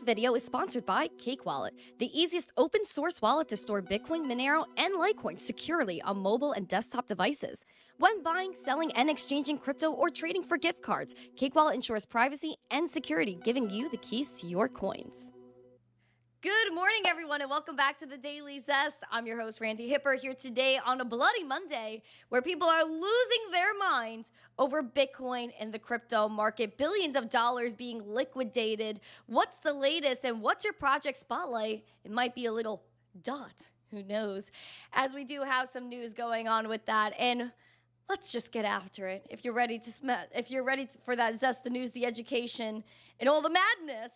video is sponsored by Cake Wallet, the easiest open source wallet to store Bitcoin, Monero, and Litecoin securely on mobile and desktop devices. When buying, selling, and exchanging crypto or trading for gift cards, Cake Wallet ensures privacy and security, giving you the keys to your coins. Good morning, everyone, and welcome back to the Daily Zest. I'm your host, Randi Hipper, here today on a Bloody Monday where people are losing their minds over Bitcoin and the crypto market. Billions of dollars being liquidated. What's the latest and what's your project spotlight? It might be a little dot. Who knows? As we do have some news going on with that. And let's just get after it. If you're ready for that zest, the news, the education, and all the madness,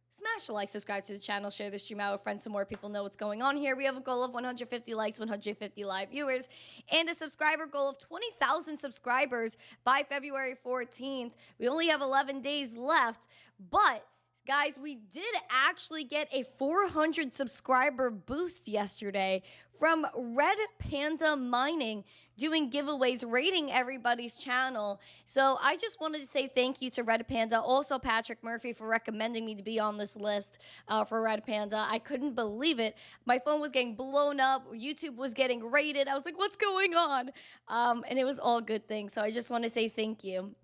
smash a like, subscribe to the channel, share the stream out with friends so more people know what's going on here. We have a goal of 150 likes, 150 live viewers, and a subscriber goal of 20,000 subscribers by February 14th. We only have 11 days left, but guys, we did actually get a 400 subscriber boost yesterday from Red Panda Mining, doing giveaways, rating everybody's channel. So I just wanted to say thank you to Red Panda, also Patrick Murphy for recommending me to be on this list for Red Panda. I couldn't believe it. My phone was getting blown up. YouTube was getting raided. I was like, what's going on? And it was all good things. So I just want to say thank you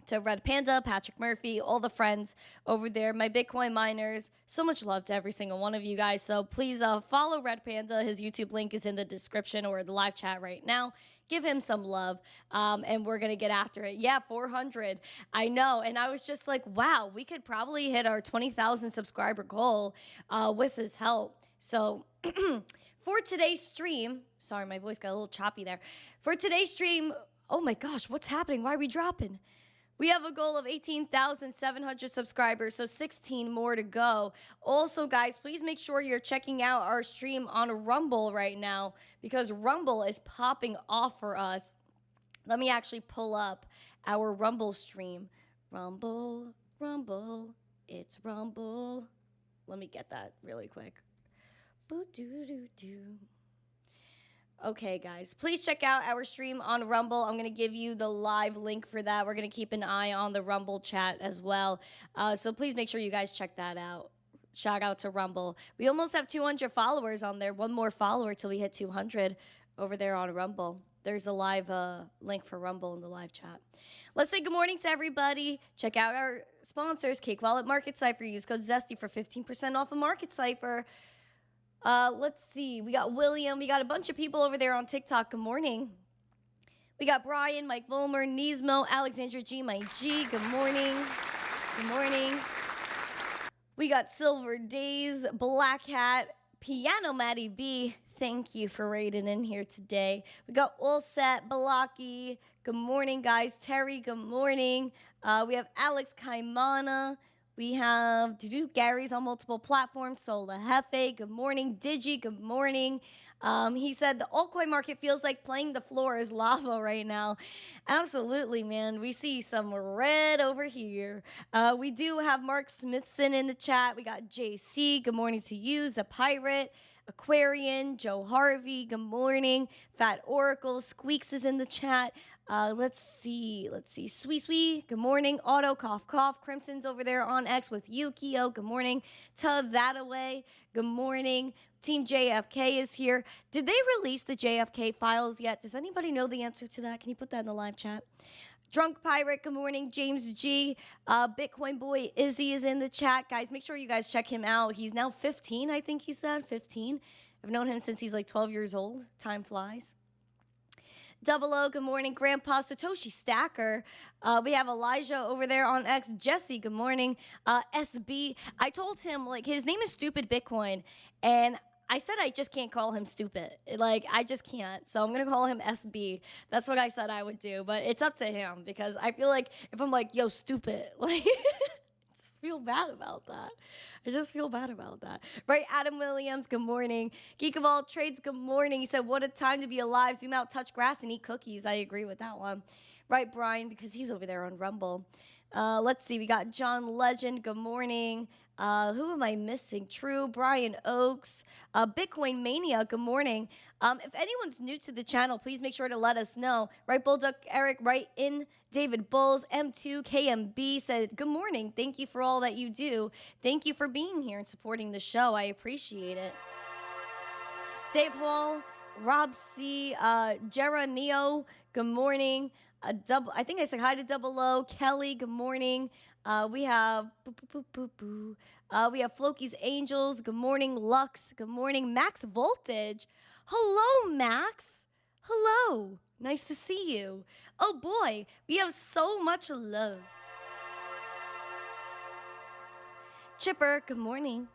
to Red Panda, Patrick Murphy, all the friends over there, my Bitcoin miners. So much love to every single one of you guys. So please follow Red Panda. His YouTube link is in the description or the live chat right now. Give him some love, and we're going to get after it. Yeah, 400. I know. And I was just like, wow, we could probably hit our 20,000 subscriber goal with his help. So for today's stream, sorry, my voice got a little choppy there. For today's stream, oh my gosh, what's happening? Why are we dropping? We have a goal of 18,700 subscribers, so 16 more to go. Also, guys, please make sure you're checking out our stream on Rumble right now because Rumble is popping off for us. Let me actually pull up our Rumble stream. Rumble, Rumble, it's Rumble. Let me get that really quick. Boo-doo-doo-doo. Okay, guys, please check out our stream on Rumble. I'm going to give you the live link for that. We're going to keep an eye on the Rumble chat as well. So please make sure you guys check that out. Shout out to Rumble. We almost have 200 followers on there. One more follower till we hit 200 over there on Rumble. There's a live link for Rumble in the live chat. Let's say good morning to everybody. Check out our sponsors, Cake Wallet, Market Cipher. Use code ZESTY for 15% off of Market Cipher. Let's see. We got William. We got a bunch of people over there on TikTok. Good morning. We got Brian, Mike Volmer, Nismo, Alexandra G, my G. Good morning. Good morning. We got Silver Days, Black Hat, Piano Maddie B. Thank you for raiding in here today. We got All Set, Balaki. Good morning, guys. Terry, good morning. We have Alex Kaimana. We have Gary's on multiple platforms. Sola Hefe, good morning. Digi, good morning. He said the altcoin market feels like playing the floor is lava right now. Absolutely, man. We see some red over here. We do have Mark Smithson in the chat. We got JC, good morning to you. Zapirate, Aquarian, Joe Harvey, good morning. Fat Oracle, Squeaks is in the chat. Let's see. Sweet, good morning. Auto, cough. Crimson's over there on X with Yukio. Good morning. Tub that away. Good morning. Team JFK is here. Did they release the JFK files yet? Does anybody know the answer to that? Can you put that in the live chat? Drunk Pirate, good morning. James G. Bitcoin Boy Izzy is in the chat. Guys, make sure you guys check him out. He's now 15, I think he said. 15. I've known him since he's like 12 years old. Time flies. Double O, good morning. Grandpa Satoshi Stacker. We have Elijah over there on X. Jesse, good morning. SB. I told him, like, his name is Stupid Bitcoin, and I said I just can't call him stupid. Like, I just can't. So I'm going to call him SB. That's what I said I would do. But it's up to him because I feel like if I'm like, yo, stupid, like, I just feel bad about that. I just feel bad about that. Right, Adam Williams, good morning. Geek of All Trades, good morning. He said, what a time to be alive. Zoom out, touch grass, and eat cookies. I agree with that one. Right, Brian, because he's over there on Rumble. Let's see. We got John Legend. Good morning. Who am I missing? True. Brian Oakes. Bitcoin Mania. Good morning. If anyone's new to the channel, please make sure to let us know. Right, Bulldog Eric. Right in. David Bulls. M2 KMB said, good morning. Thank you for all that you do. Thank you for being here and supporting the show. I appreciate it. Dave Hall. Rob C. Jera Neo. Good morning. I think I said hi to Double O. Kelly, good morning. We have we have Floki's Angels. Good morning, Lux. Good morning, Max Voltage. Hello, Max. Hello. Nice to see you. Oh boy, we have so much love. Chipper, good morning.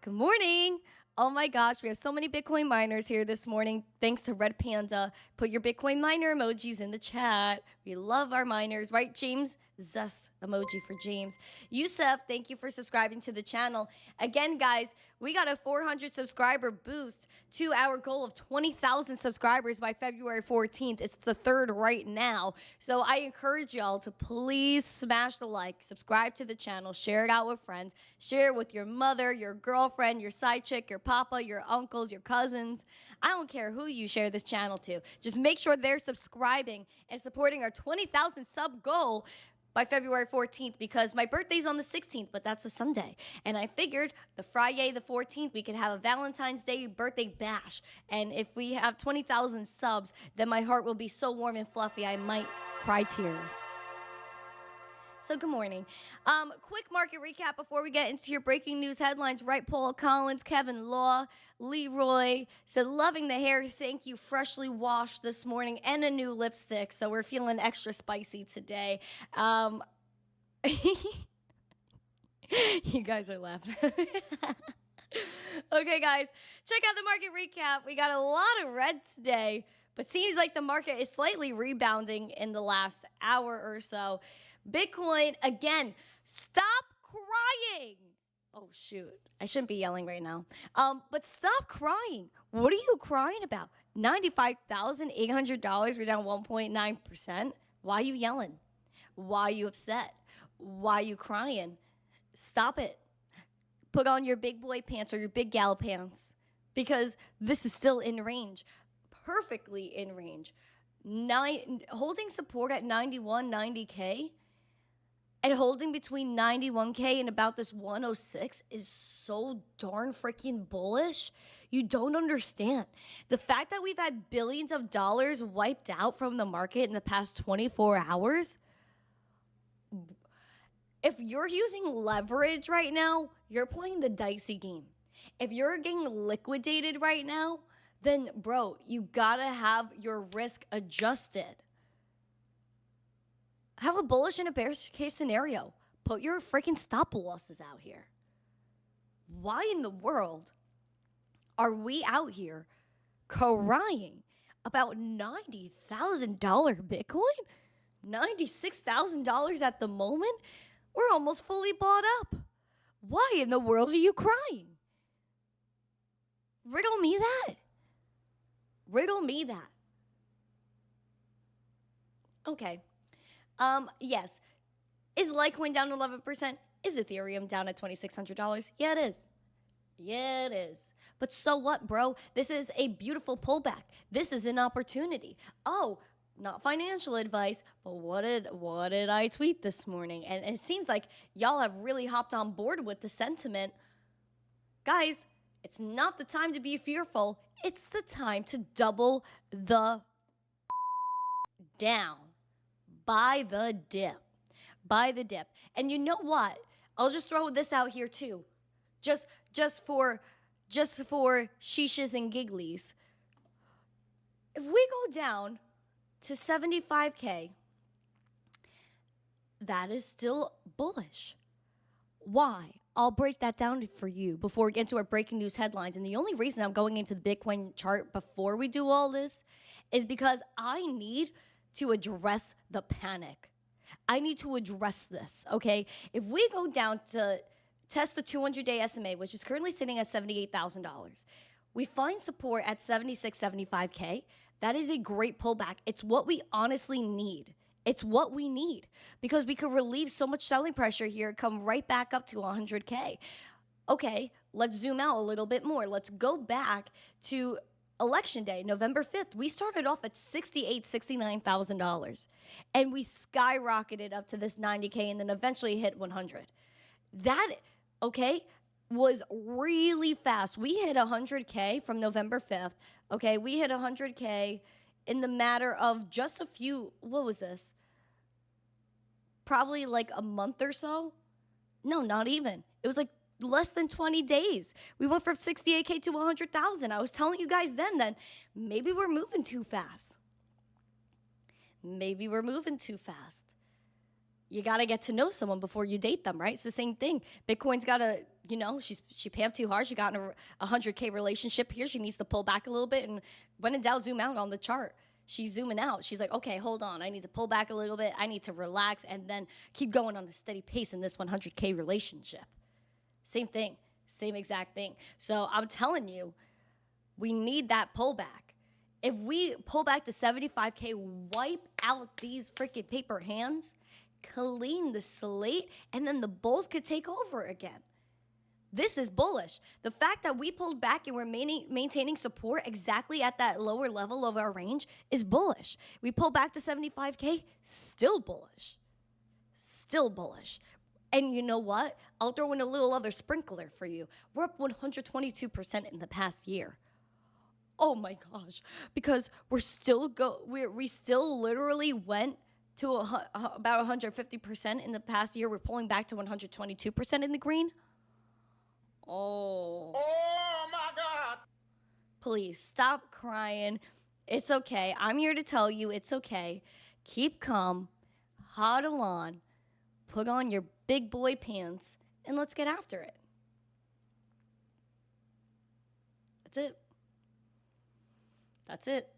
Good morning. Oh my gosh, we have so many Bitcoin miners here this morning. Thanks to Red Panda. Put your Bitcoin miner emojis in the chat. We love our miners, right, James? Zest emoji for James. Yusuf, thank you for subscribing to the channel. Again, guys, we got a 400 subscriber boost to our goal of 20,000 subscribers by February 14th. It's the 3rd right now. So I encourage y'all to please smash the like, subscribe to the channel, share it out with friends, share it with your mother, your girlfriend, your side chick, your papa, your uncles, your cousins. I don't care who you share this channel to. Just make sure they're subscribing and supporting our 20,000 sub goal by February 14th, because my birthday's on the 16th, but that's a Sunday. And I figured the Friday, the 14th, we could have a Valentine's Day birthday bash. And if we have 20,000 subs, then my heart will be so warm and fluffy, I might cry tears. So good morning. Quick market recap before we get into your breaking news headlines. Right, Paul Collins, Kevin Law, Leroy said, loving the hair. Thank you. Freshly washed this morning and a new lipstick. So we're feeling extra spicy today. You guys are laughing. Okay, guys, check out the market recap. We got a lot of red today, but seems like the market is slightly rebounding in the last hour or so. Bitcoin, again, stop crying. Oh, shoot. I shouldn't be yelling right now. But stop crying. What are you crying about? $95,800. We're down 1.9%. Why are you yelling? Why are you upset? Why are you crying? Stop it. Put on your big boy pants or your big gal pants, because this is still in range. Perfectly in range. Holding support at 91, 90K. And holding between 91K and about this 106 is so darn freaking bullish. You don't understand. The fact that we've had billions of dollars wiped out from the market in the past 24 hours. If you're using leverage right now, you're playing the dicey game. If you're getting liquidated right now, then bro, you gotta have your risk adjusted. Have a bullish and a bearish case scenario. Put your freaking stop losses out here. Why in the world are we out here crying about $90,000 Bitcoin? $96,000 at the moment? We're almost fully bought up. Why in the world are you crying? Riddle me that. Riddle me that. Okay. Yes. Is Litecoin down 11%? Is Ethereum down at $2,600? Yeah, it is. Yeah, it is. But so what, bro? This is a beautiful pullback. This is an opportunity. Oh, not financial advice, but what did I tweet this morning? And it seems like y'all have really hopped on board with the sentiment. Guys, it's not the time to be fearful. It's the time to double the down. Buy the dip. Buy the dip. And you know what? I'll just throw this out here too. Just for shishes and gigglies. If we go down to 75K, that is still bullish. Why? I'll break that down for you before we get into our breaking news headlines. And the only reason I'm going into the Bitcoin chart before we do all this is because I need to address the panic. I need to address this, okay? If we go down to test the 200-day SMA, which is currently sitting at $78,000, we find support at 76, 75K. That is a great pullback. It's what we honestly need It's what we need because we could relieve so much selling pressure here, come right back up to 100K. Okay, let's zoom out a little bit more. Let's go back to election day, November 5th. We started off at $69,000 and we skyrocketed up to this 90K and then eventually hit 100. That, okay, was really fast. We hit 100K from November 5th. Okay, we hit 100K in the matter of just a few, what was this? Probably like a month or so? No, not even. It was like less than 20 days. We went from 68K to 100,000. I was telling you guys then that maybe we're moving too fast. Maybe we're moving too fast. You got to get to know someone before you date them, right? It's the same thing. Bitcoin's got to, you know, she pamped too hard. She got in a 100K relationship here. She needs to pull back a little bit. And when in doubt, zoom out on the chart. She's zooming out. She's like, okay, hold on. I need to pull back a little bit. I need to relax and then keep going on a steady pace in this 100K relationship. Same thing. Same exact thing. So I'm telling you, we need that pullback. If we pull back to 75K, wipe out these freaking paper hands, clean the slate, and then the bulls could take over again. This is bullish. The fact that we pulled back and we're maintaining support exactly at that lower level of our range is bullish. We pull back to 75K, still bullish. Still bullish. And you know what? I'll throw in a little other sprinkler for you. We're up 122% in the past year. Oh my gosh. Because we still literally went to about 150% in the past year. We're pulling back to 122% in the green. Oh my God. Please stop crying. It's okay. I'm here to tell you it's okay. Keep calm, huddle on, put on your big boy pants, and let's get after it. That's it. That's it.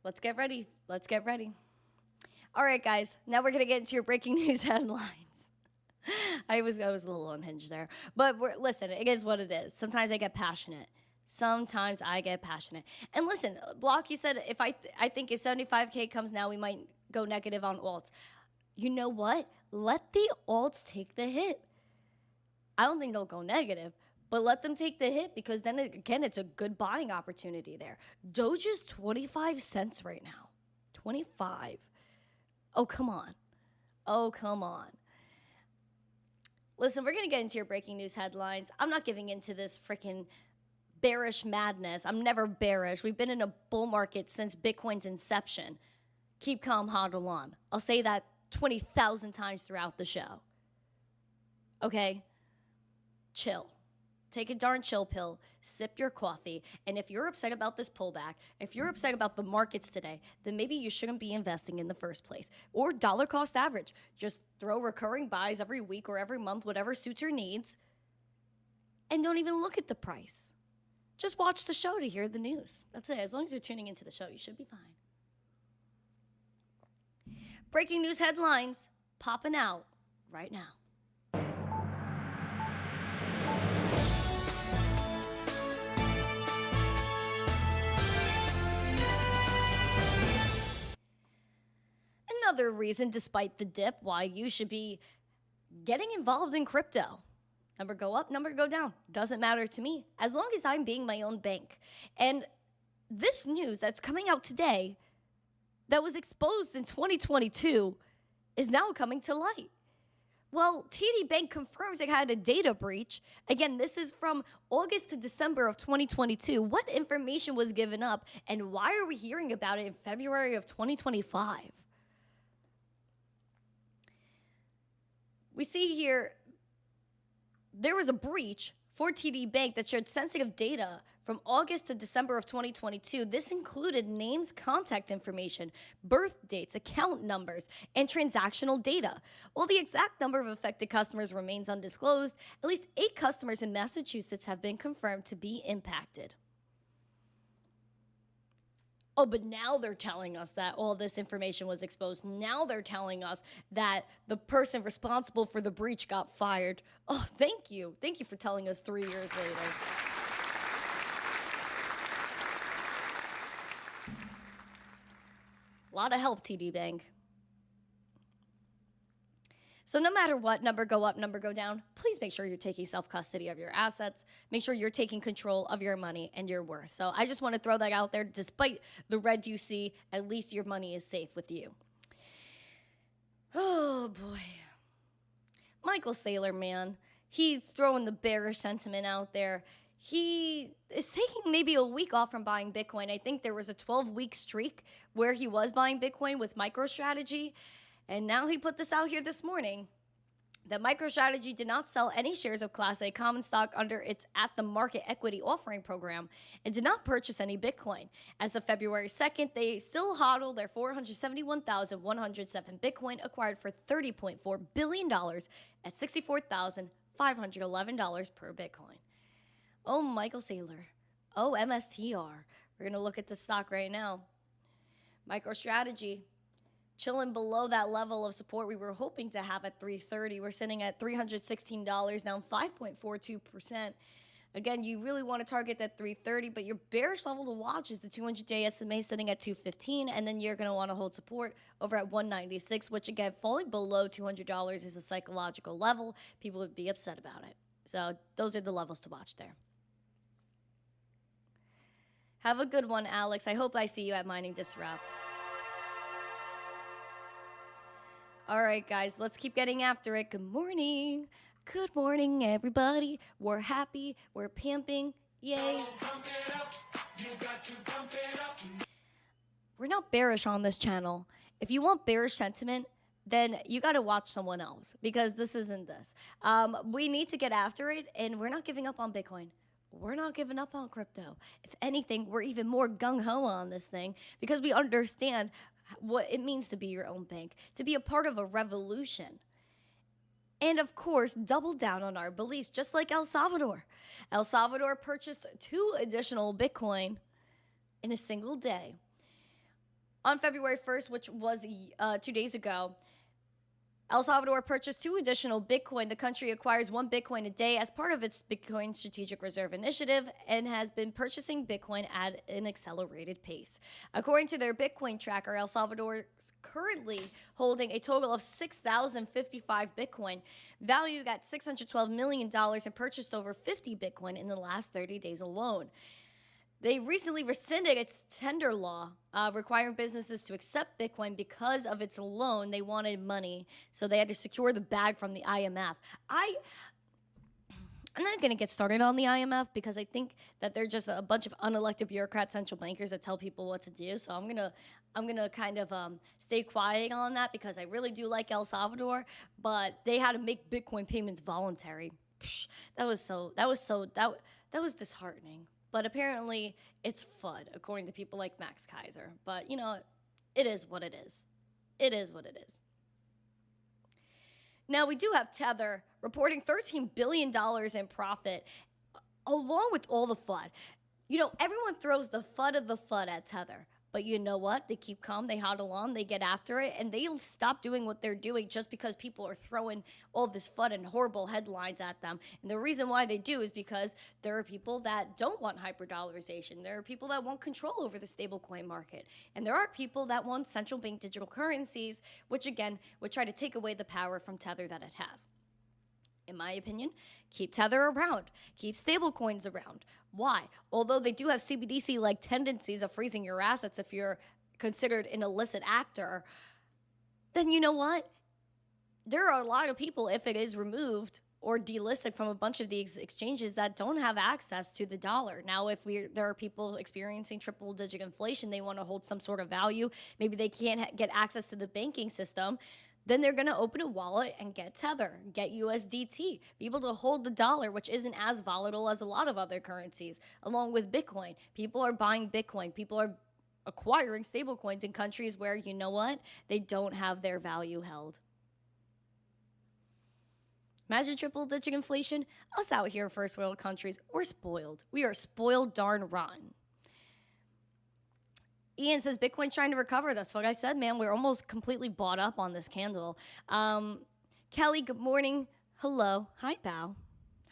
Let's get ready. Let's get ready. All right, guys. Now we're going to get into your breaking news headlines. I was a little unhinged there. But listen, it is what it is. Sometimes I get passionate. And listen, Blocky said I think if 75K comes now, we might go negative on alts. You know what? Let the alts take the hit. I don't think they'll go negative, but let them take the hit because then, again, it's a good buying opportunity there. Doge is 25 cents right now. 25. Oh, come on. Oh, come on. Listen, we're going to get into your breaking news headlines. I'm not giving into this freaking bearish madness. I'm never bearish. We've been in a bull market since Bitcoin's inception. Keep calm, hodl on. I'll say that 20,000 times throughout the show. Okay? Chill. Take a darn chill pill, sip your coffee, and if you're upset about this pullback, if you're upset about the markets today, then maybe you shouldn't be investing in the first place. Or dollar cost average. Just throw recurring buys every week or every month, whatever suits your needs, and don't even look at the price. Just watch the show to hear the news. That's it. As long as you're tuning into the show, you should be fine. Breaking news headlines popping out right now. Another reason, despite the dip, why you should be getting involved in crypto. Number go up, number go down. Doesn't matter to me, as long as I'm being my own bank. And this news that's coming out today that was exposed in 2022 is now coming to light. Well, TD Bank confirms it had a data breach. Again, this is from August to December of 2022. What information was given up, and why are we hearing about it in February of 2025? We see here there was a breach for TD Bank that shared sensitive data from August to December of 2022. This included names, contact information, birth dates, account numbers, and transactional data. While the exact number of affected customers remains undisclosed, at least 8 customers in Massachusetts have been confirmed to be impacted. Oh, but now they're telling us that all this information was exposed. Now they're telling us that the person responsible for the breach got fired. Oh, thank you. Thank you for telling us 3 years later. lot of help, TD Bank. So no matter what, number go up, number go down, please make sure you're taking self-custody of your assets. Make sure you're taking control of your money and your worth. So I just want to throw that out there. Despite the red you see, at least your money is safe with you. Oh, boy. Michael Saylor, man. He's throwing the bearish sentiment out there. He is taking maybe a week off from buying Bitcoin. I think there was a 12-week streak where he was buying Bitcoin with MicroStrategy. And now he put this out here this morning that MicroStrategy did not sell any shares of Class A common stock under its at-the-market equity offering program and did not purchase any Bitcoin. As of February 2nd, they still hodl their 471,107 Bitcoin acquired for $30.4 billion at $64,511 per Bitcoin. Oh, Michael Saylor. Oh, MSTR. We're going to look at the stock right now. MicroStrategy. Chilling below that level of support we were hoping to have at 330. We're sitting at $316, down 5.42%. Again, you really want to target that 330, but your bearish level to watch is the 200-day SMA sitting at 215, and then you're going to want to hold support over at 196, which again, falling below $200 is a psychological level. People would be upset about it. So those are the levels to watch there. Have a good one, Alex. I hope I see you at Mining Disrupt. All right, guys, let's keep getting after it. Good morning. Good morning, everybody. We're happy. We're pimping. Yay. We're not bearish on this channel. If you want bearish sentiment, then you got to watch someone else because this isn't this. We need to get after it, and we're not giving up on Bitcoin. We're not giving up on crypto. If anything, we're even more gung-ho on this thing because we understand what it means to be your own bank, to be a part of a revolution. And of course, double down on our beliefs, just like El Salvador. El Salvador purchased 2 additional Bitcoin in a single day. On February 1st, which was 2 days ago, El Salvador purchased 2 additional Bitcoin. The country acquires 1 Bitcoin a day as part of its Bitcoin Strategic Reserve Initiative and has been purchasing Bitcoin at an accelerated pace. According to their Bitcoin tracker, El Salvador is currently holding a total of 6,055 Bitcoin, valued at $612 million, and purchased over 50 Bitcoin in the last 30 days alone. They recently rescinded its tender law requiring businesses to accept Bitcoin because of its loan. They wanted money, so they had to secure the bag from the IMF. I'm not going to get started on the IMF because I think that they're just a bunch of unelected bureaucrats, central bankers that tell people what to do. So I'm gonna kind of stay quiet on that because I really do like El Salvador, but they had to make Bitcoin payments voluntary. That was disheartening. But apparently, it's FUD, according to people like Max Kaiser. But, you know, it is what it is. It is what it is. Now, we do have Tether reporting $13 billion in profit, along with all the FUD. You know, everyone throws the FUD of the FUD at Tether. But you know what? They keep calm, they hodl on, they get after it, and they don't stop doing what they're doing just because people are throwing all this FUD and horrible headlines at them. And the reason why they do is because there are people that don't want hyperdollarization. There are people that want control over the stablecoin market. And there are people that want central bank digital currencies, which again, would try to take away the power from Tether that it has. In my opinion, keep Tether around. Keep stablecoins around. Why? Although they do have CBDC-like tendencies of freezing your assets if you're considered an illicit actor, then you know what? There are a lot of people, if it is removed or delisted from a bunch of these exchanges, that don't have access to the dollar. Now, if there are people experiencing triple-digit inflation, they want to hold some sort of value, maybe they can't get access to the banking system, then they're going to open a wallet and get Tether, get USDT, be able to hold the dollar, which isn't as volatile as a lot of other currencies, along with Bitcoin. People are buying Bitcoin. People are acquiring stablecoins in countries where, you know what, they don't have their value held. Imagine triple-digit inflation. Us out here in first world countries, we're spoiled. We are spoiled darn rotten. Ian says, Bitcoin's trying to recover. That's what I said, man. We're almost completely bought up on this candle. Kelly, good morning. Hello. Hi, Bao.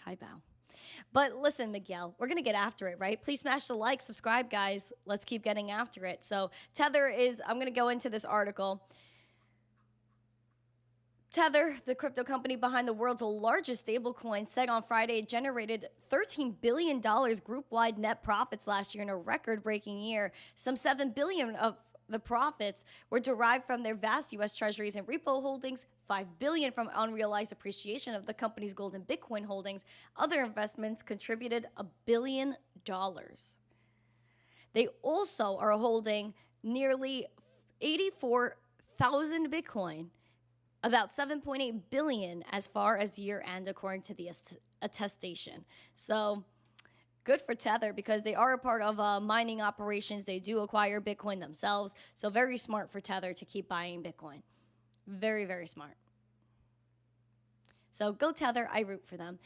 Hi, Bao. But listen, Miguel, we're going to get after it, right? Please smash the like, subscribe, guys. Let's keep getting after it. So Tether is, I'm going to go into this article. Tether, the crypto company behind the world's largest stablecoin, said on Friday it generated $13 billion group-wide net profits last year in a record-breaking year. Some $7 billion of the profits were derived from their vast U.S. Treasuries and repo holdings, $5 billion from unrealized appreciation of the company's gold and Bitcoin holdings. Other investments contributed $1 billion. They also are holding nearly 84,000 Bitcoin, about 7.8 billion as far as year end, according to the attestation. So good for Tether, because they are a part of mining operations. They do acquire Bitcoin themselves. So very smart for Tether to keep buying Bitcoin. Very, very smart. So go Tether. I root for them.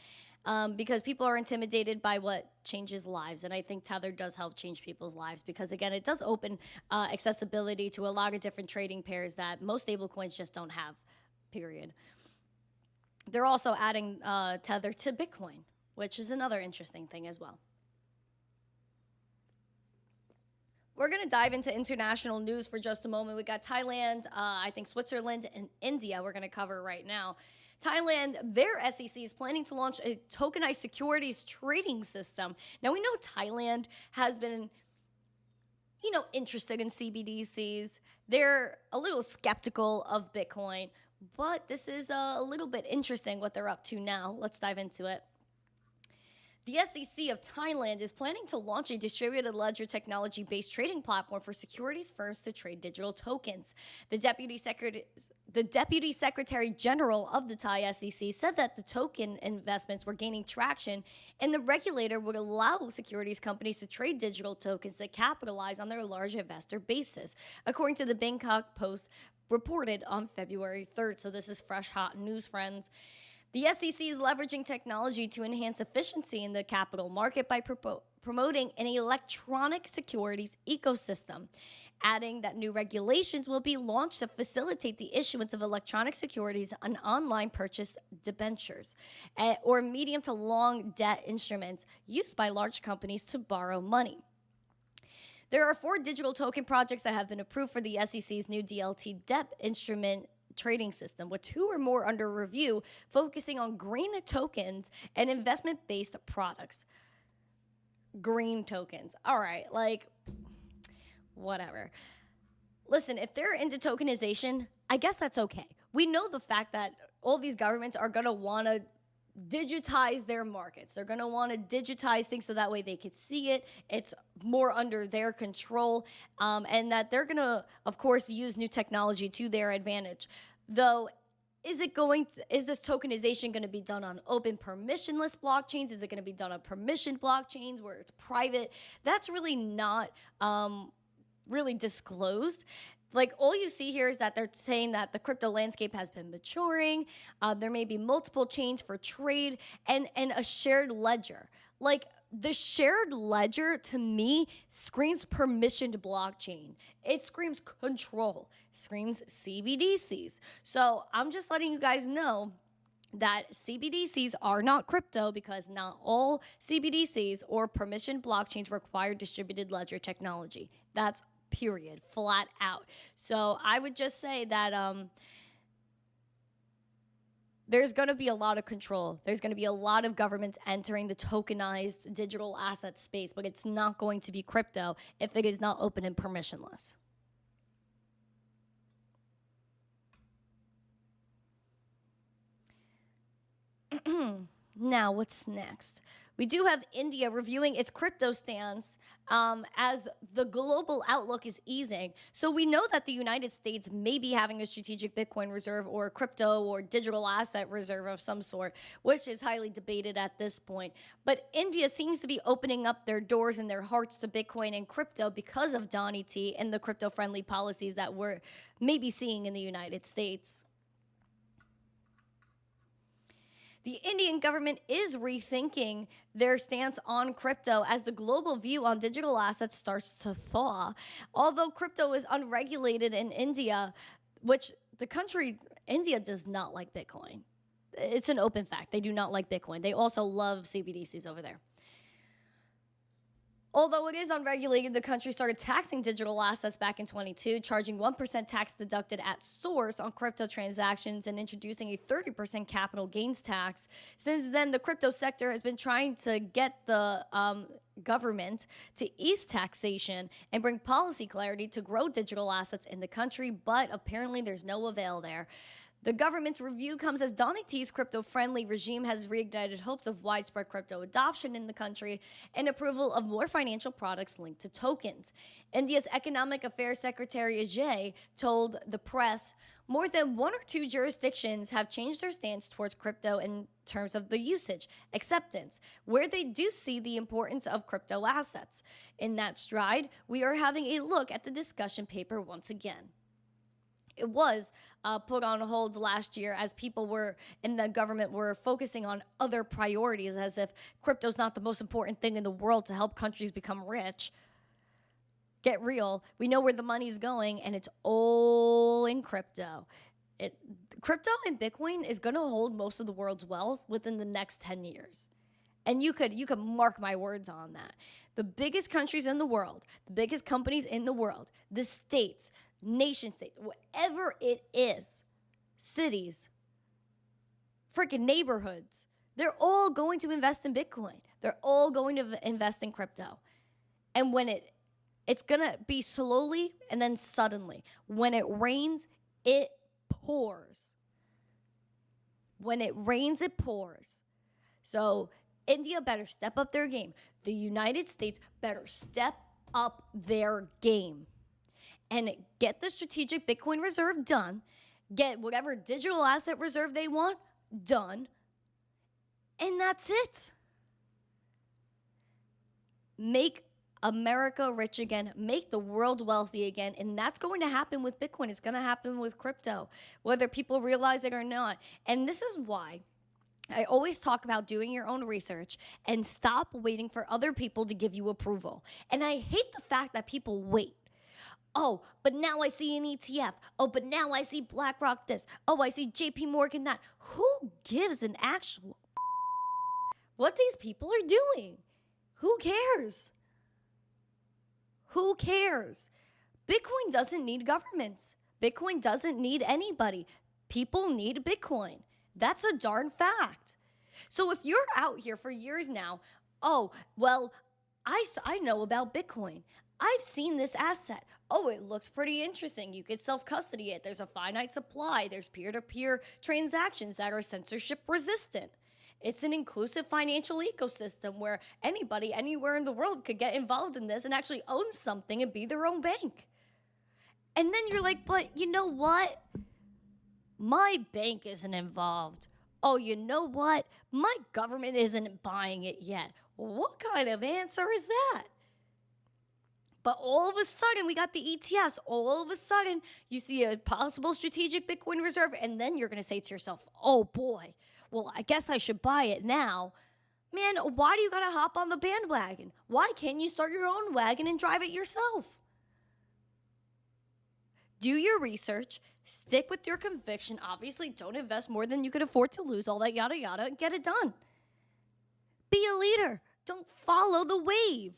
Because people are intimidated by what changes lives. And I think Tether does help change people's lives because, again, it does open accessibility to a lot of different trading pairs that most stablecoins just don't have, period. They're also adding Tether to Bitcoin, which is another interesting thing as well. We're going to dive into international news for just a moment. We got Thailand, I think Switzerland, and India we're going to cover right now. Thailand, their SEC is planning to launch a tokenized securities trading system. Now, we know Thailand has been, interested in CBDCs. They're a little skeptical of Bitcoin, but this is a little bit interesting what they're up to now. Let's dive into it. The SEC of Thailand is planning to launch a distributed ledger technology-based trading platform for securities firms to trade digital tokens. The Deputy Secretary General of the Thai SEC said that the token investments were gaining traction, and the regulator would allow securities companies to trade digital tokens that capitalize on their large investor bases, according to the Bangkok Post reported on February 3rd. So this is fresh, hot news, friends. The SEC is leveraging technology to enhance efficiency in the capital market by promoting an electronic securities ecosystem, adding that new regulations will be launched to facilitate the issuance of electronic securities and online purchase debentures, or medium to long debt instruments used by large companies to borrow money. There are 4 digital token projects that have been approved for the SEC's new DLT debt instrument trading system, with 2 or more under review, focusing on green tokens and investment-based products. Green tokens. All right, whatever. Listen, if they're into tokenization, I guess that's okay. We know the fact that all these governments are going to want to digitize their markets. They're going to want to digitize things so that way they could see it. It's more under their control, and that they're going to, of course, use new technology to their advantage. Though, is this tokenization going to be done on open permissionless blockchains? Is it going to be done on permissioned blockchains where it's private? That's really not really disclosed. All you see here is that they're saying that the crypto landscape has been maturing. There may be multiple chains for trade and a shared ledger. The shared ledger, to me, screams permissioned blockchain. It screams control. It screams CBDCs. So I'm just letting you guys know that CBDCs are not crypto, because not all CBDCs or permissioned blockchains require distributed ledger technology. That's period, flat out. So I would just say that there's going to be a lot of control. There's going to be a lot of governments entering the tokenized digital asset space, but it's not going to be crypto if it is not open and permissionless. Now, what's next? We do have India reviewing its crypto stance as the global outlook is easing. So we know that the United States may be having a strategic Bitcoin reserve or crypto or digital asset reserve of some sort, which is highly debated at this point. But India seems to be opening up their doors and their hearts to Bitcoin and crypto because of Donny T and the crypto-friendly policies that we're maybe seeing in the United States. The Indian government is rethinking their stance on crypto as the global view on digital assets starts to thaw. Although crypto is unregulated in India, which India does not like Bitcoin. it's an open fact. They do not like Bitcoin. They also love CBDCs over there. Although it is unregulated, the country started taxing digital assets back in 2022, charging 1% tax deducted at source on crypto transactions and introducing a 30% capital gains tax. Since then, the crypto sector has been trying to get the government to ease taxation and bring policy clarity to grow digital assets in the country, but apparently there's no avail there. The government's review comes as Donny T's crypto-friendly regime has reignited hopes of widespread crypto adoption in the country and approval of more financial products linked to tokens. India's Economic Affairs Secretary Ajay told the press more than 1 or 2 jurisdictions have changed their stance towards crypto in terms of the usage, acceptance, where they do see the importance of crypto assets. In that stride, we are having a look at the discussion paper once again. It was put on hold last year as people were in the government were focusing on other priorities, as if crypto's not the most important thing in the world to help countries become rich. Get real. We know where the money's going, and it's all in crypto. Crypto and Bitcoin is going to hold most of the world's wealth within the next 10 years. And you could mark my words on that. The biggest countries in the world, the biggest companies in the world, the states, nation states, whatever it is, cities, freaking neighborhoods, they're all going to invest in Bitcoin. They're all going to invest in crypto. And when it's going to be slowly and then suddenly. When it rains, it pours. When it rains, it pours. So India better step up their game. The United States better step up their game and get the strategic Bitcoin reserve done, get whatever digital asset reserve they want done, and that's it. Make America rich again, make the world wealthy again, and that's going to happen with Bitcoin. It's going to happen with crypto, whether people realize it or not. And this is why I always talk about doing your own research and stop waiting for other people to give you approval. And I hate the fact that people wait. Oh, but now I see an ETF. Oh, but now I see BlackRock this. Oh, I see JP Morgan that. Who gives an actual what these people are doing? Who cares? Who cares? Bitcoin doesn't need governments. Bitcoin doesn't need anybody. People need Bitcoin. That's a darn fact. So if you're out here for years now, oh, well, I know about Bitcoin. I've seen this asset. Oh, it looks pretty interesting. You could self-custody it. There's a finite supply. There's peer-to-peer transactions that are censorship resistant. It's an inclusive financial ecosystem where anybody anywhere in the world could get involved in this and actually own something and be their own bank. And then you're like, but you know what? My bank isn't involved. Oh, you know what? My government isn't buying it yet. What kind of answer is that? But all of a sudden, we got the ETFs. All of a sudden, you see a possible strategic Bitcoin reserve, and then you're going to say to yourself, oh boy, well, I guess I should buy it now. Man, why do you got to hop on the bandwagon? Why can't you start your own wagon and drive it yourself? Do your research. Stick with your conviction. Obviously, don't invest more than you could afford to lose, all that yada yada, and get it done. Be a leader. Don't follow the wave.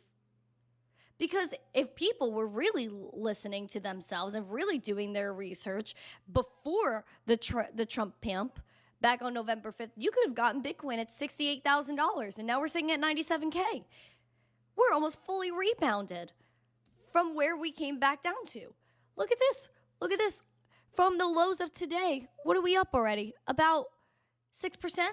Because if people were really listening to themselves and really doing their research before the Trump pimp back on November 5th, you could have gotten Bitcoin at $68,000, and now we're sitting at $97K. We're almost fully rebounded from where we came back down to. Look at this. Look at this. From the lows of today, what are we up already? About 6%?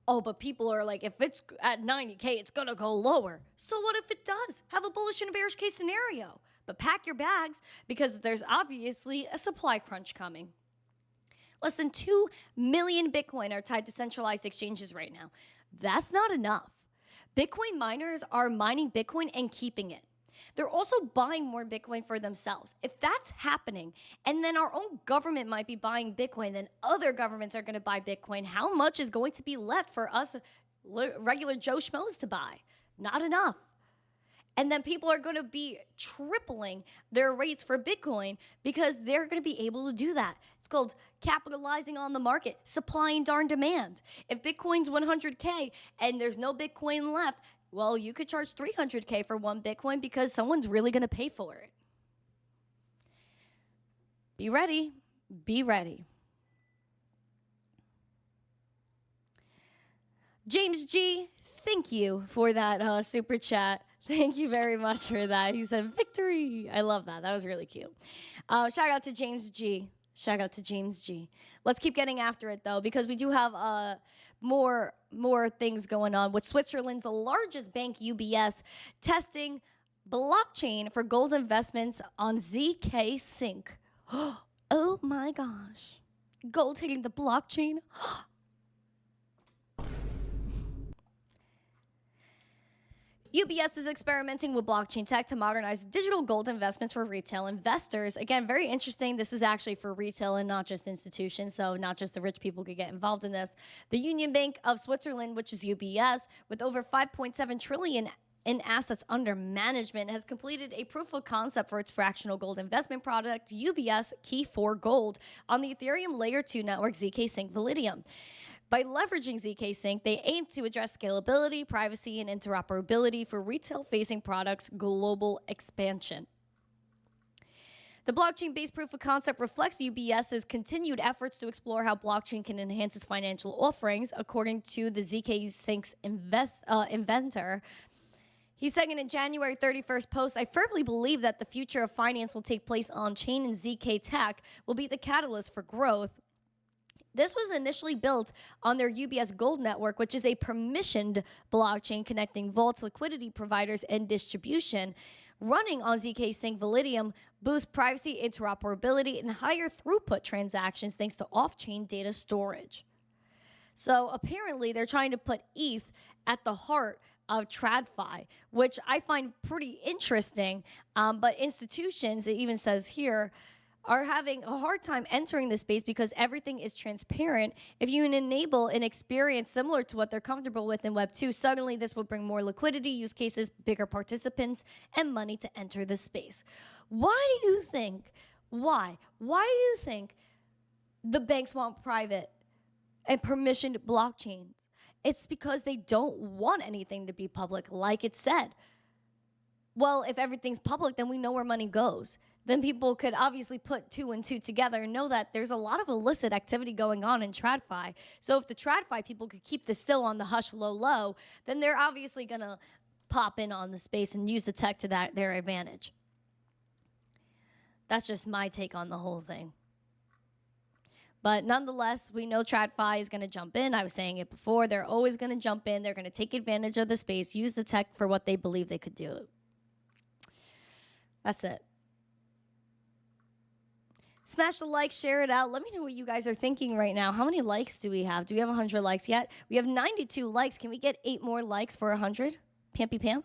Oh, but people are like, if it's at 90K, it's going to go lower. So what if it does? Have a bullish and a bearish case scenario. But pack your bags because there's obviously a supply crunch coming. Less than 2 million Bitcoin are tied to centralized exchanges right now. That's not enough. Bitcoin miners are mining Bitcoin and keeping it. They're also buying more Bitcoin for themselves. If that's happening, and then our own government might be buying Bitcoin, then other governments are going to buy Bitcoin, how much is going to be left for us regular Joe Schmoes to buy? Not enough. And then people are going to be tripling their rates for Bitcoin because they're going to be able to do that. It's called capitalizing on the market, supply and darn demand. If Bitcoin's 100K and there's no Bitcoin left, well, you could charge 300K for one Bitcoin because someone's really going to pay for it. Be ready. Be ready. James G, thank you for that super chat. Thank you very much for that. He said, victory. I love that. That was really cute. Shout out to James G. Shout out to James G. Let's keep getting after it, though, because we do have more things going on with Switzerland's largest bank, UBS, testing blockchain for gold investments on ZK Sync. Oh, my gosh. Gold hitting the blockchain. UBS is experimenting with blockchain tech to modernize digital gold investments for retail investors. Again, very interesting. This is actually for retail and not just institutions, so not just the rich people could get involved in this. The Union Bank of Switzerland, which is UBS, with over 5.7 trillion in assets under management, has completed a proof of concept for its fractional gold investment product, UBS Key 4 Gold, on the Ethereum Layer 2 network ZK Sync Validium. By leveraging ZK Sync, they aim to address scalability, privacy, and interoperability for retail-facing products' global expansion. The blockchain-based proof of concept reflects UBS's continued efforts to explore how blockchain can enhance its financial offerings, according to the ZK Sync's inventor. He said in a January 31st post, "I firmly believe that the future of finance will take place on-chain, and ZK Tech will be the catalyst for growth." This was initially built on their UBS Gold Network, which is a permissioned blockchain connecting vaults, liquidity providers, and distribution. Running on ZK Sync Validium boosts privacy, interoperability, and higher throughput transactions thanks to off-chain data storage. So apparently they're trying to put ETH at the heart of TradFi, which I find pretty interesting. But institutions, it even says here, are having a hard time entering the space because everything is transparent. If you enable an experience similar to what they're comfortable with in Web 2, suddenly this will bring more liquidity, use cases, bigger participants, and money to enter the space. Why do you think, why do you think the banks want private and permissioned blockchains? It's because they don't want anything to be public, like it said. Well, if everything's public, then we know where money goes. Then people could obviously put 2 and 2 together and know that there's a lot of illicit activity going on in TradFi. So if the TradFi people could keep this still on the hush low, then they're obviously going to pop in on the space and use the tech to their advantage. That's just my take on the whole thing. But nonetheless, we know TradFi is going to jump in. I was saying it before. They're always going to jump in. They're going to take advantage of the space, use the tech for what they believe they could do. That's it. Smash the like, share it out. Let me know what you guys are thinking right now. How many likes do we have? Do we have 100 likes yet? We have 92 likes. Can we get 8 more likes for 100? Pampy Pam?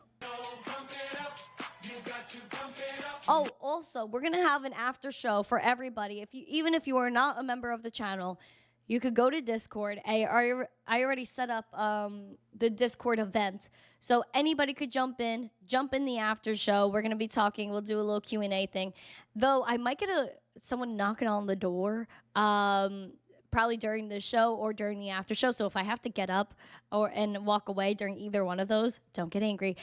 Oh, also, we're going to have an after show for everybody. Even if you are not a member of the channel, you could go to Discord. I already set up the Discord event. So anybody could jump in the after show. We're going to be talking. We'll do a little Q&A thing. Though I might get someone knocking on the door probably during the show or during the after show. So if I have to get up and walk away during either one of those, don't get angry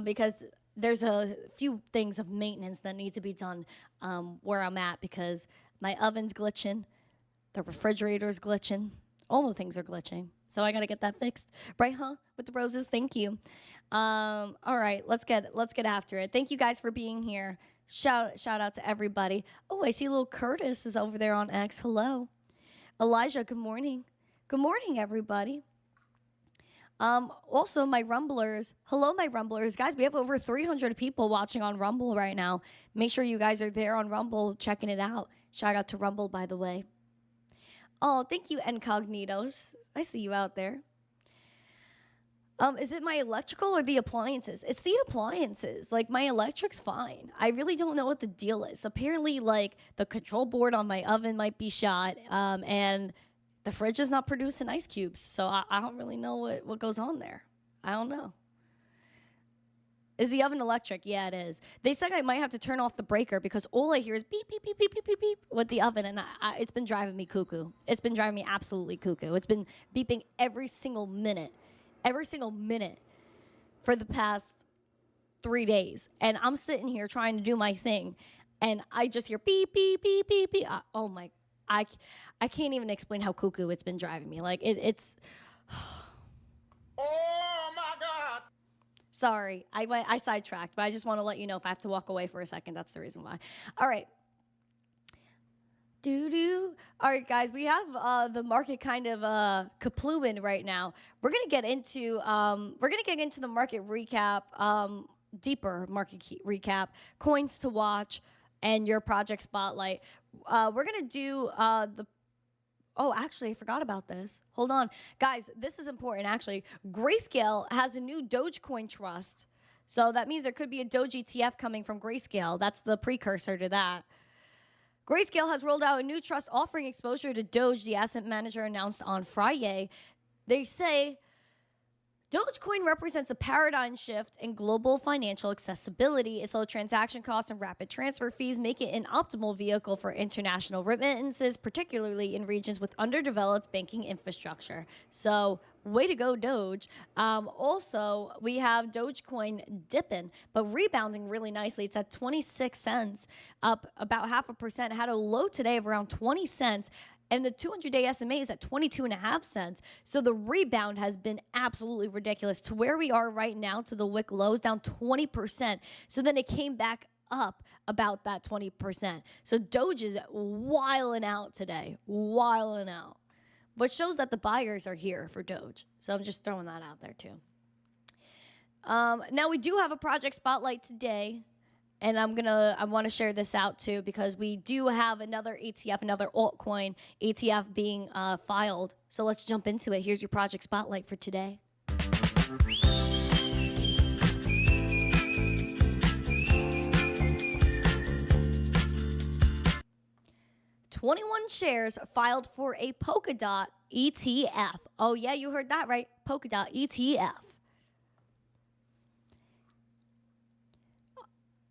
because there's a few things of maintenance that need to be done where I'm at because my oven's glitching. The refrigerator's glitching. All the things are glitching. So I got to get that fixed. Right, huh? With the roses. Thank you. All right. Let's get after it. Thank you guys for being here. Shout out to everybody. Oh, I see little Curtis is over there on X. Hello. Elijah, good morning. Good morning, everybody. Also, my Rumblers. Hello, my Rumblers. Guys, we have over 300 people watching on Rumble right now. Make sure you guys are there on Rumble checking it out. Shout out to Rumble, by the way. Oh, thank you, Incognitos. I see you out there. Is it my electrical or the appliances? It's the appliances. Like, my electric's fine. I really don't know what the deal is. Apparently, like, the control board on my oven might be shot, and the fridge is not producing ice cubes. So I don't really know what goes on there. I don't know. Is the oven electric? Yeah, it is. They said I might have to turn off the breaker because all I hear is beep, beep, beep, beep, beep, beep, beep with the oven. And it's been driving me cuckoo. It's been driving me absolutely cuckoo. It's been beeping every single minute for the past 3 days. And I'm sitting here trying to do my thing. And I just hear beep, beep, beep, beep, beep. Oh, my. I can't even explain how cuckoo it's been driving me. Like, it's... Oh, my God. Sorry, I sidetracked, but I just want to let you know if I have to walk away for a second, that's the reason why. All right. All right, guys, we have the market kind of kaplooing right now. We're gonna get into the market recap, deeper market recap, coins to watch, and your project spotlight. We're gonna do Oh, actually, I forgot about this. Hold on. Guys, this is important, actually. Grayscale has a new Dogecoin trust. So that means there could be a Doge ETF coming from Grayscale. That's the precursor to that. Grayscale has rolled out a new trust offering exposure to Doge, the asset manager announced on Friday. They say Dogecoin represents a paradigm shift in global financial accessibility. Its low transaction costs and rapid transfer fees make it an optimal vehicle for international remittances, particularly in regions with underdeveloped banking infrastructure. So, way to go, Doge. Also, we have Dogecoin dipping, but rebounding really nicely. It's at 26 cents, up about 0.5%. Had a low today of around 20 cents. And the 200-day SMA is at 22.5 cents. So the rebound has been absolutely ridiculous to where we are right now, to the wick lows, down 20%. So then it came back up about that 20%. So Doge is wiling out today, wiling out. Which shows that the buyers are here for Doge. So I'm just throwing that out there too. Now we do have a project spotlight today. And I want to share this out too because we do have another ETF, another altcoin ETF being filed. So let's jump into it. Here's your project spotlight for today. "21 shares filed for a Polkadot ETF." Oh yeah, you heard that right. Polkadot ETF.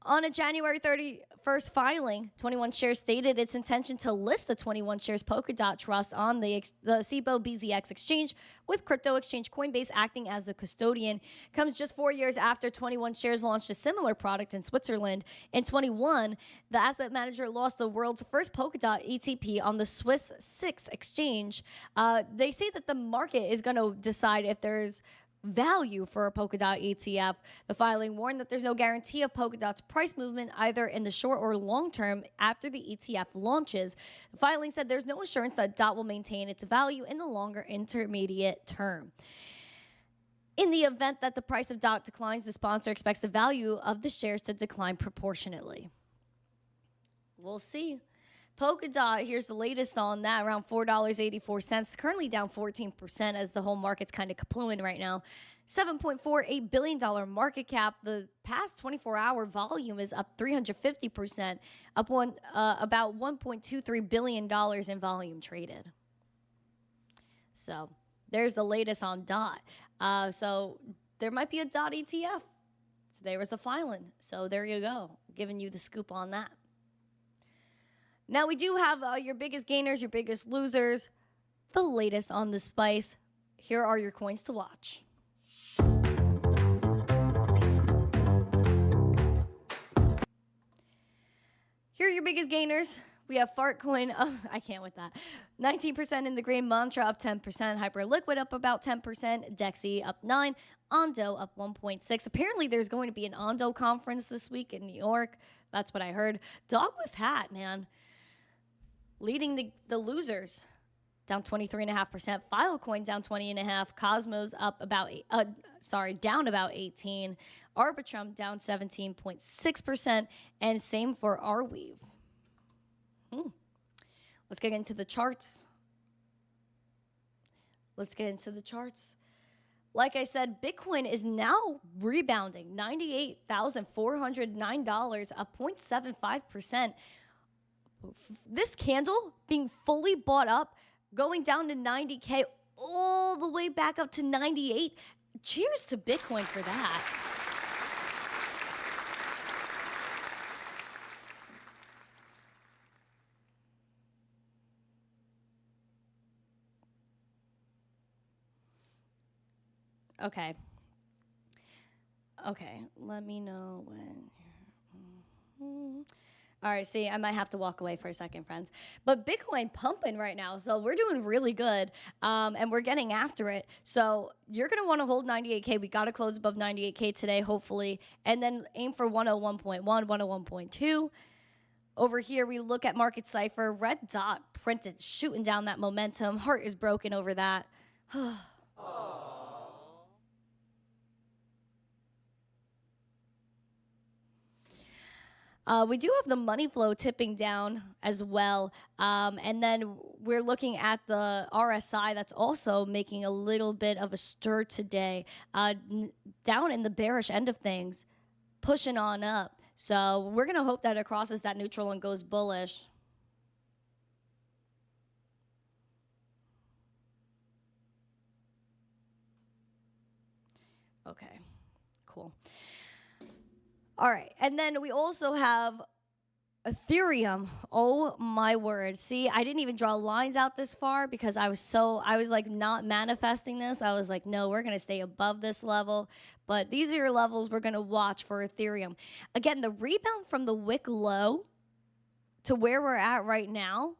On a January 31st filing, 21 Shares stated its intention to list the 21 Shares Polkadot Trust on the Cipher BZX exchange, with crypto exchange Coinbase acting as the custodian. Comes just 4 years after 21 Shares launched a similar product in Switzerland. In 21, the asset manager lost the world's first Polkadot ETP on the Swiss SIX exchange. They say that the market is going to decide if there's value for a Polkadot ETF. The filing warned that there's no guarantee of Polkadot's price movement either in the short or long term after the ETF launches. The filing said there's no assurance that DOT will maintain its value in the longer intermediate term. In the event that the price of DOT declines, the sponsor expects the value of the shares to decline proportionately. We'll see. Polkadot, here's the latest on that, around $4.84, currently down 14% as the whole market's kind of kaplooing right now. $7.48 billion market cap. The past 24-hour volume is up 350%, up about $1.23 billion in volume traded. So there's the latest on DOT. So there might be a DOT ETF. So there was a filing. So there you go, giving you the scoop on that. Now, we do have your biggest gainers, your biggest losers, the latest on the spice. Here are your coins to watch. Here are your biggest gainers. We have Fartcoin. Oh, I can't with that. 19% in the green. Mantra up 10%. Hyperliquid up about 10%. Dexy up 9%. Ondo up 1.6%. Apparently, there's going to be an Ondo conference this week in New York. That's what I heard. Dog with Hat, man. Leading the losers, down 23.5%. Filecoin down 20.5%. Cosmos up about down about 18%. Arbitrum down 17.6%, and same for Arweave. Let's get into the charts. Like I said, Bitcoin is now rebounding, $98,409, up 0.75%. This candle being fully bought up, going down to 90K, all the way back up to 98. Cheers to Bitcoin for that. Okay. Okay. Let me know when. All right, see, I might have to walk away for a second, friends. But Bitcoin pumping right now, so we're doing really good, and we're getting after it. So you're going to want to hold 98K. We got to close above 98K today, hopefully, and then aim for 101.1, 101.2. Over here, we look at market Cipher. Red dot printed, shooting down that momentum. Heart is broken over that. We do have the money flow tipping down as well. And then we're looking at the RSI that's also making a little bit of a stir today, down in the bearish end of things, pushing on up. So we're going to hope that it crosses that neutral and goes bullish. Okay, cool. All right, and then we also have Ethereum. Oh my word. See, I didn't even draw lines out this far because I was like not manifesting this. I was like, no, we're going to stay above this level. But these are your levels we're going to watch for Ethereum. Again, the rebound from the wick low to where we're at right now,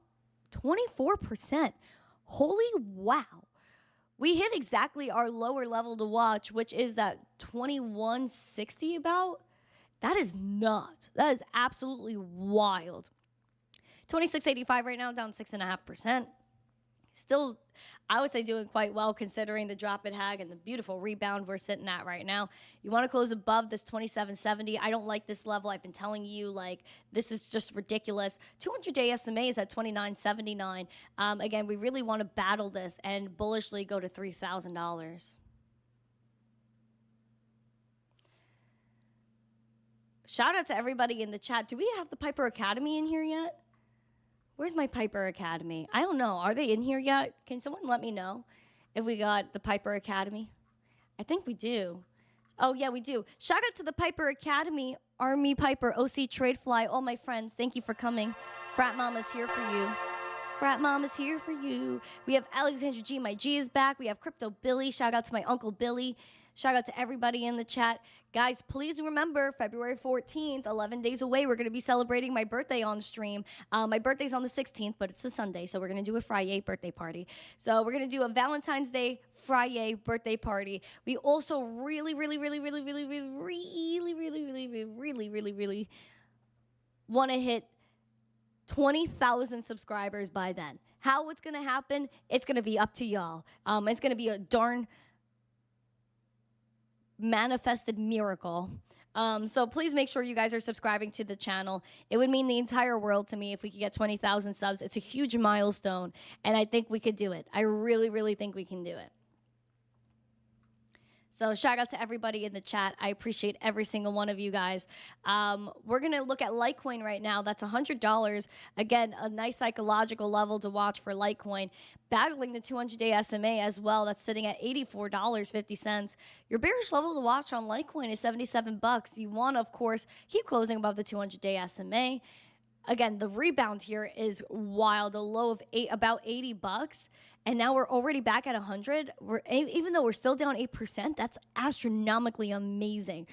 24%. Holy wow. We hit exactly our lower level to watch, which is that 2160 about. That is nuts. That is absolutely wild. 2685 right now, down 6.5%. Still, I would say doing quite well considering the drop it had and the beautiful rebound we're sitting at right now. You want to close above this 2770. I don't like this level. I've been telling you, like, this is just ridiculous. 200-day SMA is at 2979. Again, we really want to battle this and bullishly go to $3,000. Shout out to everybody in the chat. Do we have the Piper Academy in here yet? Where's my Piper Academy? I don't know. Are they in here yet? Can someone let me know if we got the Piper Academy? I think we do. Oh, yeah, we do. Shout out to the Piper Academy, Army Piper, OC Tradefly, all my friends. Thank you for coming. Frat Mama's here for you. Frat Mama's here for you. We have Alexandra G. My G is back. We have Crypto Billy. Shout out to my Uncle Billy. Shout out to everybody in the chat. Guys, please remember, February 14th, 11 days away, we're going to be celebrating my birthday on stream. My birthday's on the 16th, but it's a Sunday, so we're going to do a Friday birthday party. So we're going to do a Valentine's Day Friday birthday party. We also really want to hit 20,000 subscribers by then. How it's going to happen, it's going to be up to y'all. It's going to be a darn manifested miracle. So please make sure you guys are subscribing to the channel. It would mean the entire world to me if we could get 20,000 subs. It's a huge milestone, and I think we could do it. I really think we can do it. So shout out to everybody in the chat. I appreciate every single one of you guys. We're going to look at Litecoin right now. That's $100. Again, a nice psychological level to watch for Litecoin. Battling the 200-day SMA as well. That's sitting at $84.50. Your bearish level to watch on Litecoin is $77. You want to, of course, keep closing above the 200-day SMA. Again, the rebound here is wild. A low of about $80. And now we're already back at 100. Even though we're still down 8%, that's astronomically amazing.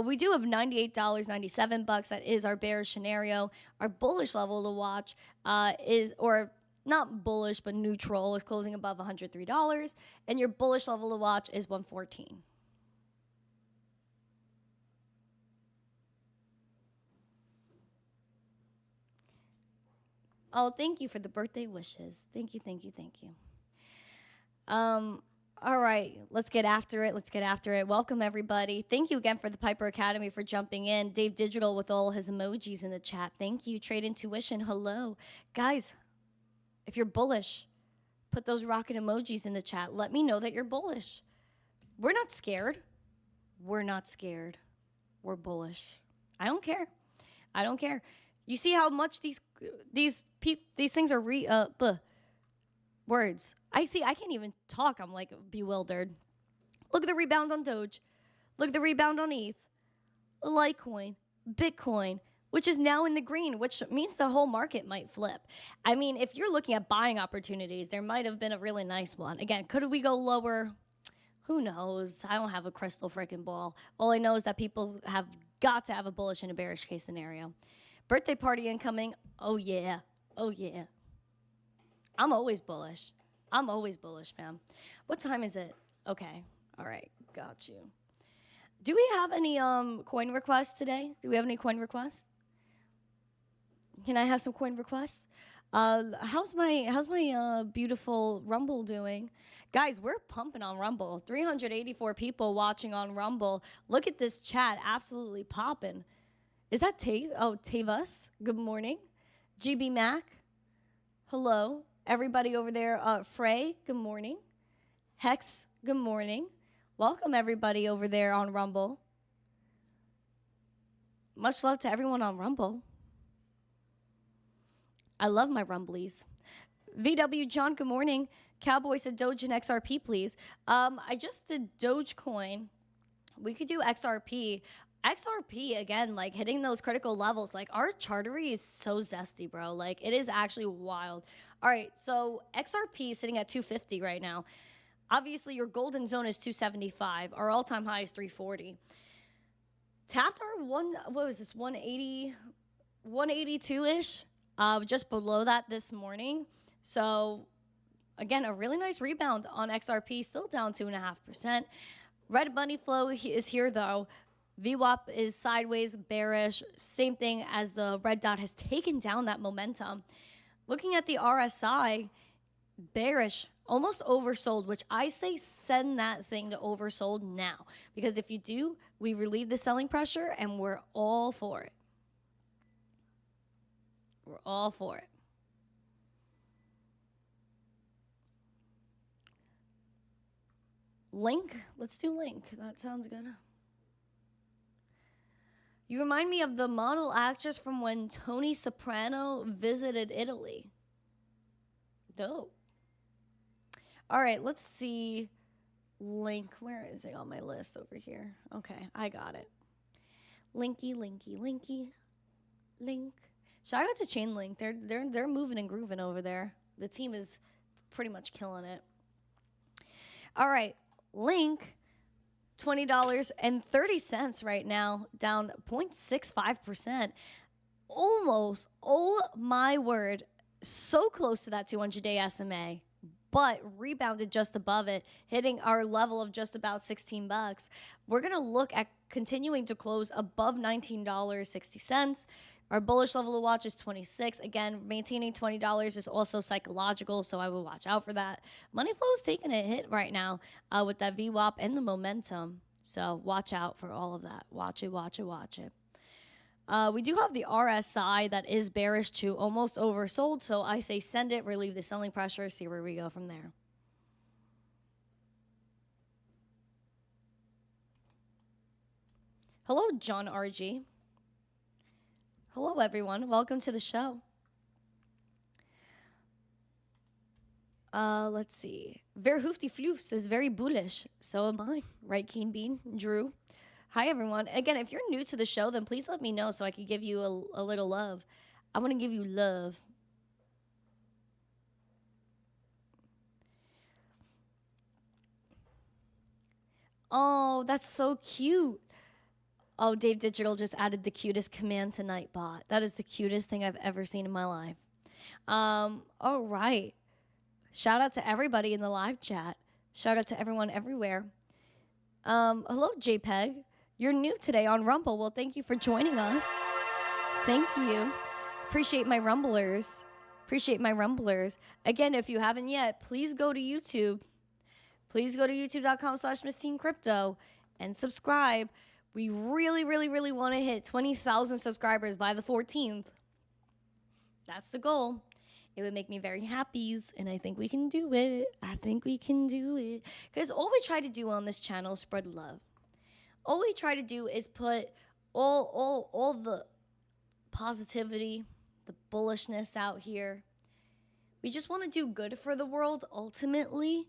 We do have $98.97. That is our bearish scenario. Our bullish level to watch is, or not bullish, but neutral, is closing above $103. And your bullish level to watch is 114. Oh, thank you for the birthday wishes. Thank you. All right, let's get after it. Welcome, everybody. Thank you again for the Piper Academy for jumping in. Dave Digital with all his emojis in the chat. Thank you. Trade Intuition, hello. Guys, if you're bullish, put those rocket emojis in the chat. Let me know that you're bullish. We're not scared. We're bullish. I don't care. You see how much these things are words. I can't even talk. I'm like bewildered. Look at the rebound on Doge. Look at the rebound on ETH, Litecoin, Bitcoin, which is now in the green, which means the whole market might flip. I mean, if you're looking at buying opportunities, there might have been a really nice one. Again, could we go lower? Who knows? I don't have a crystal freaking ball. All I know is that people have got to have a bullish and a bearish case scenario. Birthday party incoming. Oh, yeah. Oh, yeah. I'm always bullish. I'm always bullish, fam. What time is it? Okay. All right. Got you. Do we have any coin requests today? Do we have any coin requests? Can I have some coin requests? How's my beautiful Rumble doing? Guys, we're pumping on Rumble. 384 people watching on Rumble. Look at this chat. Absolutely popping. Is that Tavus? Good morning. GB Mac. Hello. Everybody over there. Frey, good morning. Hex, good morning. Welcome everybody over there on Rumble. Much love to everyone on Rumble. I love my Rumblies. VW John, good morning. Cowboy said Doge and XRP, please. I just did Dogecoin. We could do XRP. XRP, again, like hitting those critical levels. Like our chartery is so zesty, bro. Like it is actually wild. All right, so XRP is sitting at 250 right now. Obviously, your golden zone is 275. Our all-time high is 340. Tapped our 180, 182-ish, just below that this morning. So, again, a really nice rebound on XRP, still down 2.5%. Red money flow is here, though. VWAP is sideways, bearish. Same thing as the red dot has taken down that momentum. Looking at the RSI, bearish, almost oversold, which I say send that thing to oversold now. Because if you do, we relieve the selling pressure and we're all for it. We're all for it. Link? Let's do Link. That sounds good. You remind me of the model actress from when Tony Soprano visited Italy. Dope. All right, let's see. Link. Where is it on my list over here? Okay, I got it. Linky, linky, linky. Link. Shout out to Chainlink. They're moving and grooving over there. The team is pretty much killing it. All right, Link. $20.30 right now, down 0.65%. Almost, oh my word, so close to that 200-day SMA, but rebounded just above it, hitting our level of just about 16 bucks. We're going to look at continuing to close above $19.60. Our bullish level to watch is 26. Again, maintaining $20 is also psychological, so I will watch out for that. Money flow is taking a hit right now with that VWAP and the momentum. So watch out for all of that. Watch it, watch it, watch it. We do have the RSI that is bearish to almost oversold, so I say send it, relieve the selling pressure, see where we go from there. Hello, John RG. Hello, everyone. Welcome to the show. Let's see. Verhoofdy Floofs is very bullish. So am I. Right, Keen Bean? Drew. Hi, everyone. Again, if you're new to the show, then please let me know so I can give you a little love. I want to give you love. Oh, that's so cute. Oh, Dave Digital just added the cutest command to Nightbot. That is the cutest thing I've ever seen in my life. All right. Shout out to everybody in the live chat. Shout out to everyone everywhere. Hello, JPEG. You're new today on Rumble. Well, thank you for joining us. Thank you. Appreciate my Rumblers. Appreciate my Rumblers. Again, if you haven't yet, please go to YouTube. Please go to youtube.com/missteencrypto and subscribe. We really, really, really want to hit 20,000 subscribers by the 14th. That's the goal. It would make me very happy, and I think we can do it. I think we can do it. Because all we try to do on this channel is spread love. All we try to do is put all the positivity, the bullishness out here. We just want to do good for the world, ultimately.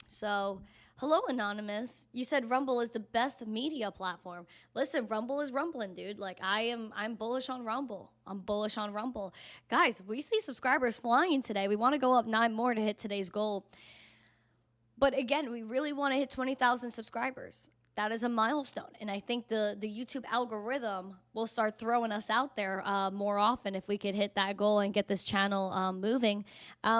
So... Hello, Anonymous. You said Rumble is the best media platform. Listen, Rumble is rumbling, dude. Like, I'm bullish on Rumble. I'm bullish on Rumble. Guys, we see subscribers flying today. We want to go up 9 more to hit today's goal. But again, we really want to hit 20,000 subscribers. That is a milestone. And I think the YouTube algorithm will start throwing us out there more often if we could hit that goal and get this channel moving.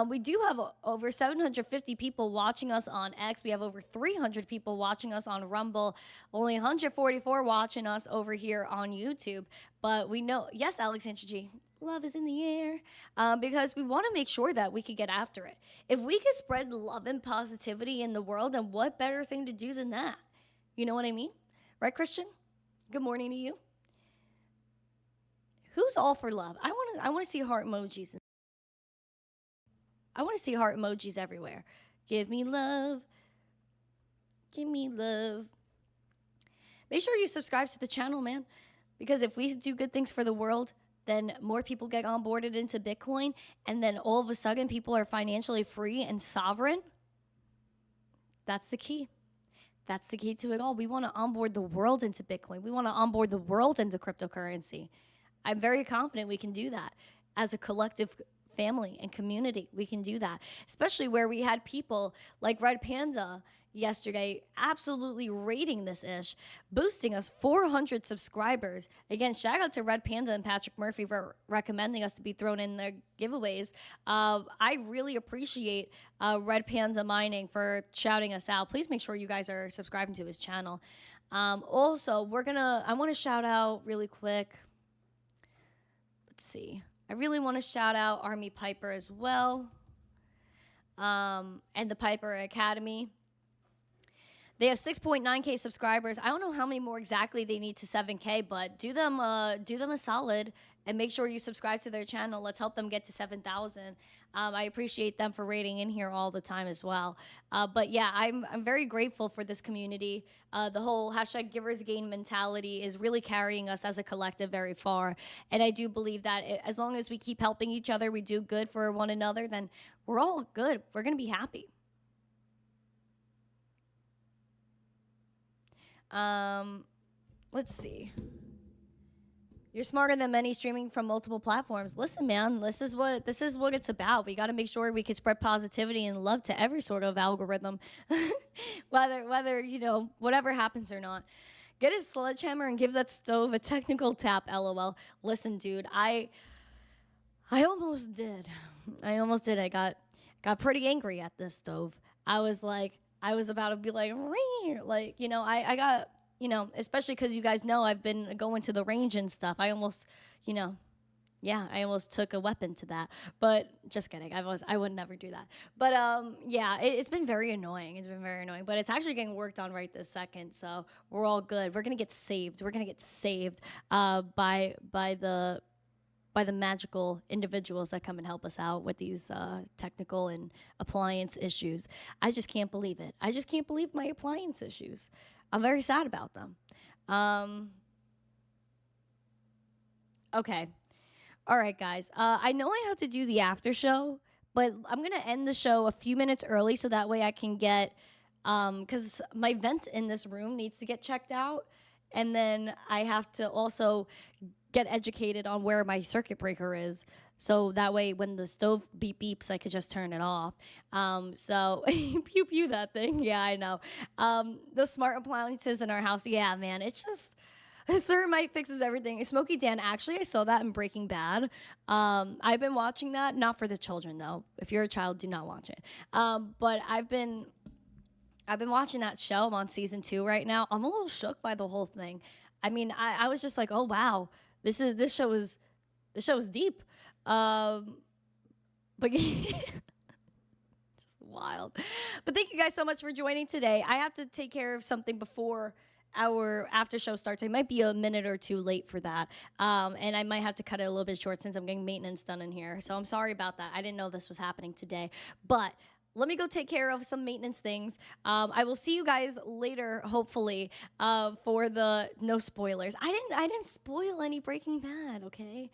We do have over 750 people watching us on X. We have over 300 people watching us on Rumble. Only 144 watching us over here on YouTube. But we know, yes, Alexandra G, love is in the air, because we want to make sure that we could get after it. If we could spread love and positivity in the world, then what better thing to do than that? You know what I mean? Right, Christian? Good morning to you. Who's all for love? I want to see heart emojis. I want to see heart emojis everywhere. Give me love. Give me love. Make sure you subscribe to the channel, man. Because if we do good things for the world, then more people get onboarded into Bitcoin, and then all of a sudden people are financially free and sovereign. That's the key. That's the key to it all. We want to onboard the world into Bitcoin. We want to onboard the world into cryptocurrency. I'm very confident we can do that as a collective family and community. We can do that, especially where we had people like Red Panda yesterday absolutely rating this ish, boosting us 400 subscribers. Again, shout out to Red Panda and Patrick Murphy for recommending us to be thrown in their giveaways. I really appreciate Red Panda Mining for shouting us out. Please make sure you guys are subscribing to his channel. Also, I want to shout out really quick. Let's see. I really want to shout out Army Piper as well, and the Piper Academy. They have 6.9K subscribers. I don't know how many more exactly they need to 7K, but do them a solid and make sure you subscribe to their channel. Let's help them get to 7,000. I appreciate them for rating in here all the time as well. But yeah, I'm very grateful for this community. The whole hashtag givers gain mentality is really carrying us as a collective very far. And I do believe that as long as we keep helping each other, we do good for one another, then we're all good. We're going to be happy. Let's see. You're smarter than many streaming from multiple platforms. Listen, man, this is what it's about. We got to make sure we can spread positivity and love to every sort of algorithm, whether you know, whatever happens or not. Get a sledgehammer and give that stove a technical tap. LOL. Listen, dude, I almost did. I got pretty angry at this stove. I was about to be like, you know, I got, you know, especially because you guys know I've been going to the range and stuff. I almost, you know, yeah, I almost took a weapon to that. But just kidding. I would never do that. But yeah, it's been very annoying. It's been very annoying. But it's actually getting worked on right this second. So we're all good. We're gonna get saved. We're gonna get saved by the magical individuals that come and help us out with these technical and appliance issues. I just can't believe it. I just can't believe my appliance issues. I'm very sad about them. Okay. All right, guys. I know I have to do the after show, but I'm going to end the show a few minutes early so that way I can get, because my vent in this room needs to get checked out. And then I have to also get educated on where my circuit breaker is. So that way when the stove beeps, I could just turn it off. So pew pew that thing. Yeah, I know. The smart appliances in our house. Yeah, man, it's just thermite fixes everything. Smokey Dan, actually, I saw that in Breaking Bad. I've been watching that, not for the children though. If you're a child, do not watch it. But I've been watching that show. I'm on season 2 right now. I'm a little shook by the whole thing. I mean, I was just like, oh wow, this show is deep. But just wild. But thank you guys so much for joining today. I have to take care of something before our after show starts. I might be a minute or two late for that. And I might have to cut it a little bit short since I'm getting maintenance done in here. So I'm sorry about that. I didn't know this was happening today. But let me go take care of some maintenance things. I will see you guys later, hopefully, for the no spoilers. I didn't spoil any Breaking Bad, okay?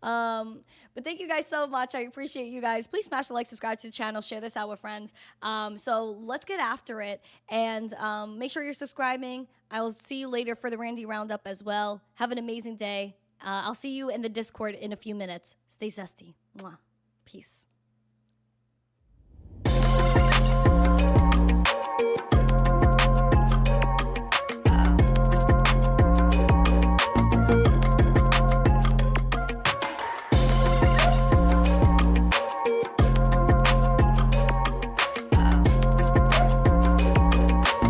But thank you guys so much. I appreciate you guys. Please smash the like, subscribe to the channel, share this out with friends. So let's get after it, and make sure you're subscribing. I will see you later for the Randi Roundup as well. Have an amazing day. I'll see you in the Discord in a few minutes. Stay zesty. Mwah. Peace.